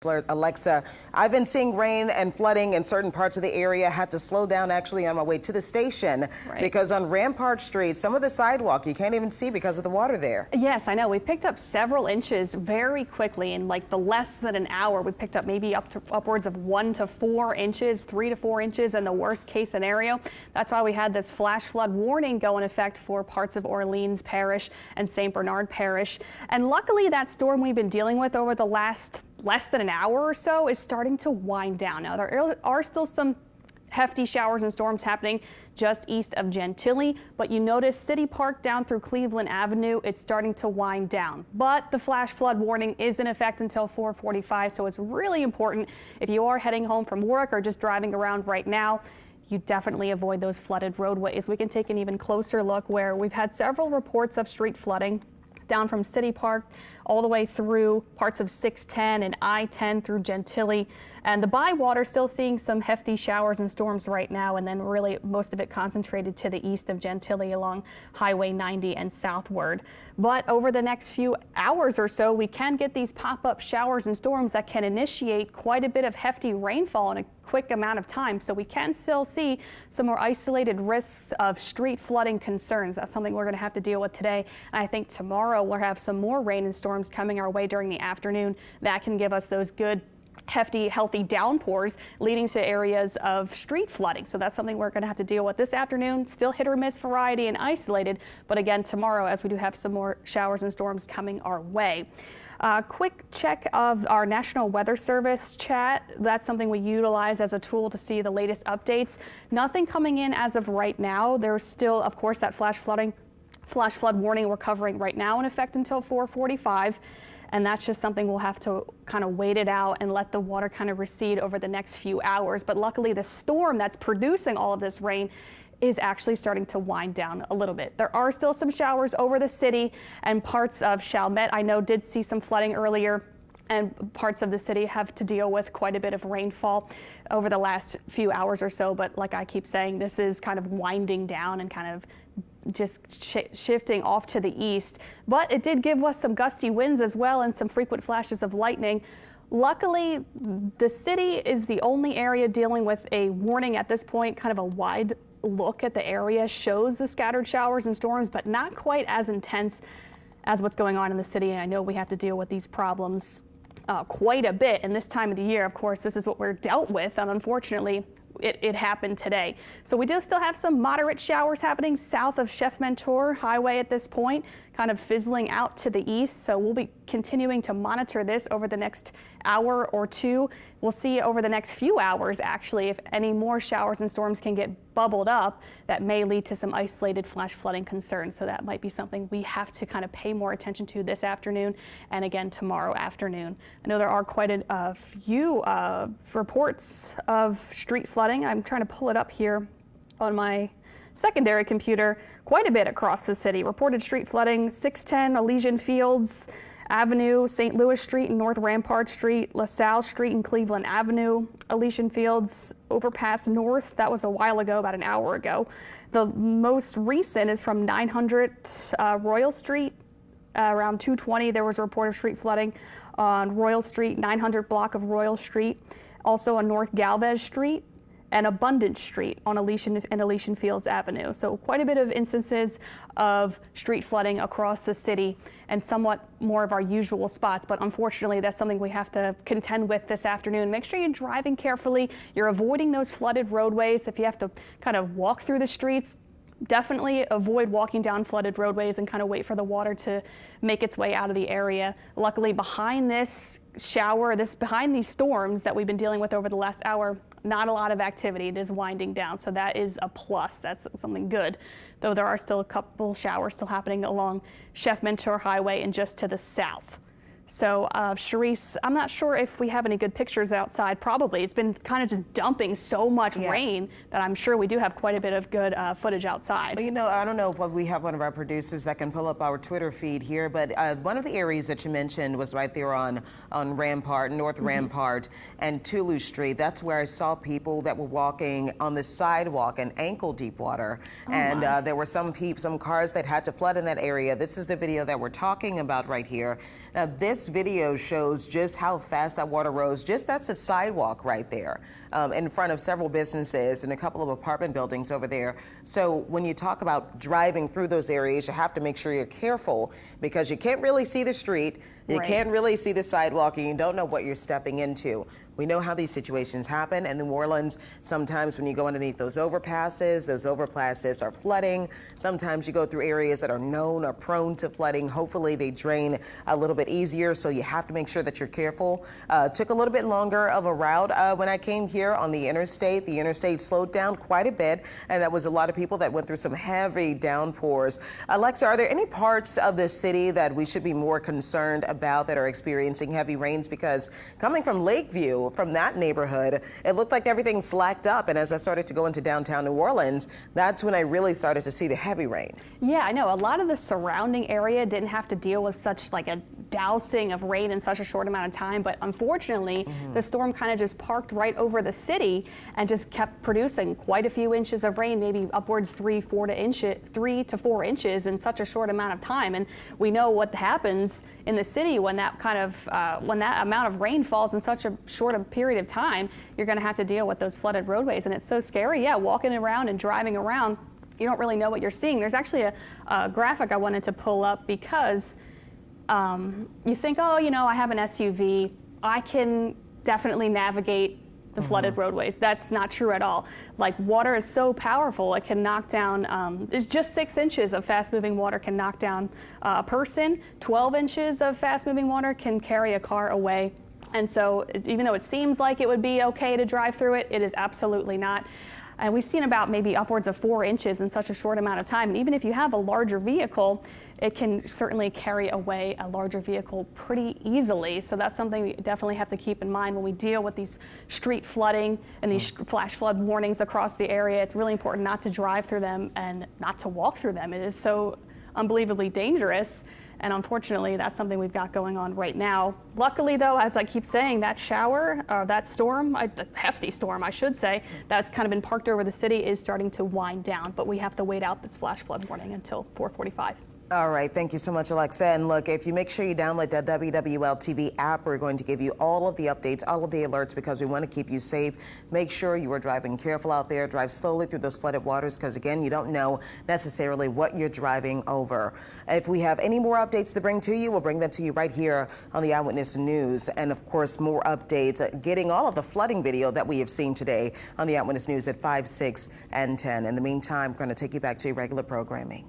Alexa, I've been seeing rain and flooding in certain parts of the area. Had to slow down actually on my way to the station because on Rampart Street, some of the sidewalk you can't even see because of the water there. Yes, I know. We picked up several inches very quickly in like the less than an hour. We picked up maybe upwards of 1 to 4 inches, 3 to 4 inches in the worst case scenario. That's why we had this flash flood warning go in effect for parts of Orleans Parish and St. Bernard Parish. And luckily that storm we've been dealing with over the last less than an hour or so is starting to wind down. Now there are still some hefty showers and storms happening just east of Gentilly, but you notice City Park down through Cleveland Avenue, it's starting to wind down. But the flash flood warning is in effect until 4:45, so it's really important if you are heading home from work or just driving around right now, you definitely avoid those flooded roadways. We can take an even closer look where we've had several reports of street flooding down from City Park all the way through parts of 610 and I-10 through Gentilly. And the Bywater still seeing some hefty showers and storms right now, and then really most of it concentrated to the east of Gentilly along Highway 90 and southward. But over the next few hours or so, we can get these pop-up showers and storms that can initiate quite a bit of hefty rainfall in a quick amount of time. So we can still see some more isolated risks of street flooding concerns. That's something we're going to have to deal with today. And I think tomorrow we'll have some more rain and storms coming our way during the afternoon that can give us those good hefty, healthy downpours leading to areas of street flooding. So that's something we're going to have to deal with this afternoon. Still hit or miss variety and isolated, but again tomorrow as we do have some more showers and storms coming our way. Quick check of our National Weather Service chat. That's something we utilize as a tool to see the latest updates. Nothing coming in as of right now. There's still, of course, that flash flood warning we're covering right now in effect until 4:45. And that's just something we'll have to kind of wait it out and let the water kind of recede over the next few hours. But luckily the storm that's producing all of this rain is actually starting to wind down a little bit. There are still some showers over the city, and parts of Chalmette I know did see some flooding earlier, and parts of the city have to deal with quite a bit of rainfall over the last few hours or so. But like I keep saying, this is kind of winding down and kind of just shifting off to the east. But it did give us some gusty winds as well and some frequent flashes of lightning. Luckily, the city is the only area dealing with a warning at this point. Kind of a wide look at the area shows the scattered showers and storms, but not quite as intense as what's going on in the city. And I know we have to deal with these problems quite a bit. And this time of the year, of course, this is what we're dealt with. And unfortunately, it happened today. So we do still have some moderate showers happening south of Chef Mentor Highway at this point, kind of fizzling out to the east. So we'll be continuing to monitor this over the next hour or two. We'll see over the next few hours, actually, if any more showers and storms can get bubbled up that may lead to some isolated flash flooding concerns. So that might be something we have to kind of pay more attention to this afternoon and again tomorrow afternoon. I know there are quite a few reports of street flooding. I'm trying to pull it up here on my secondary computer. Quite a bit across the city. Reported street flooding, 610 Elysian Fields Avenue, St. Louis Street and North Rampart Street, LaSalle Street and Cleveland Avenue, Elysian Fields Overpass North. That was a while ago, about an hour ago. The most recent is from 900 Royal Street. Around 2:20, there was a report of street flooding on Royal Street, 900 block of Royal Street. Also on North Galvez Street and Abundance Street on Elysian Fields Avenue. So quite a bit of instances of street flooding across the city and somewhat more of our usual spots. But unfortunately, that's something we have to contend with this afternoon. Make sure you're driving carefully. You're avoiding those flooded roadways. If you have to kind of walk through the streets, definitely avoid walking down flooded roadways and kind of wait for the water to make its way out of the area. Luckily, behind this behind these storms that we've been dealing with over the last hour, not a lot of activity. It is winding down, so that is a plus. That's something good, though there are still a couple showers still happening along Chef Mentor Highway and just to the south. So, Charisse, I'm not sure if we have any good pictures outside. Probably. It's been kind of just dumping so much rain that I'm sure we do have quite a bit of good footage outside. Well, you know, I don't know if we have one of our producers that can pull up our Twitter feed here, but one of the areas that you mentioned was right there on Rampart, North Rampart and Toulouse Street. That's where I saw people that were walking on the sidewalk in ankle deep water. And there were some cars that had to flood in that area. This is the video that we're talking about right here. Now, this this video shows just how fast that water rose. Just that's a sidewalk right there in front of several businesses and a couple of apartment buildings over there. So when you talk about driving through those areas, you have to make sure you're careful because you can't really see the street. You Right. can't really see the sidewalk and you don't know what you're stepping into. We know how these situations happen in New Orleans. Sometimes when you go underneath those overpasses are flooding. Sometimes you go through areas that are known or prone to flooding. Hopefully they drain a little bit easier, so you have to make sure that you're careful. Took a little bit longer of a route when I came here on the interstate. The interstate slowed down quite a bit, and that was a lot of people that went through some heavy downpours. Alexa, are there any parts of the city that we should be more concerned about that are experiencing heavy rains? Because coming from Lakeview, from that neighborhood, it looked like everything slacked up. And as I started to go into downtown New Orleans, that's when I really started to see the heavy rain. Yeah, I know. A lot of the surrounding area didn't have to deal with such like a dousing of rain in such a short amount of time. But unfortunately, the storm kind of just parked right over the city and just kept producing quite a few inches of rain, maybe upwards 3 to 4 inches in such a short amount of time. And we know what happens in the city when that amount of rain falls in such a short period of time. You're going to have to deal with those flooded roadways, and it's so scary. Yeah, walking around and driving around, you don't really know what you're seeing. There's actually a graphic I wanted to pull up because you think, oh, you know, I have an SUV, I can definitely navigate the flooded roadways. That's not true at all. Like, water is so powerful, it can knock down, there's just 6 inches of fast moving water can knock down a person. 12 inches of fast moving water can carry a car away. And so even though it seems like it would be okay to drive through it, it is absolutely not. And we've seen about maybe upwards of 4 inches in such a short amount of time. And even if you have a larger vehicle, it can certainly carry away a larger vehicle pretty easily. So that's something we definitely have to keep in mind when we deal with these street flooding and these flash flood warnings across the area. It's really important not to drive through them and not to walk through them. It is so unbelievably dangerous. And unfortunately, that's something we've got going on right now. Luckily, though, as I keep saying, that storm, the hefty storm, I should say, that's kind of been parked over the city is starting to wind down. But we have to wait out this flash flood warning until 4:45. All right, thank you so much, Alexa. And look, if you make sure you download that WWL TV app, we're going to give you all of the updates, all of the alerts, because we want to keep you safe. Make sure you are driving careful out there. Drive slowly through those flooded waters, because again, you don't know necessarily what you're driving over. If we have any more updates to bring to you, we'll bring them to you right here on the Eyewitness News. And of course, more updates, getting all of the flooding video that we have seen today on the Eyewitness News at 5, 6, and 10. In the meantime, we're going to take you back to your regular programming.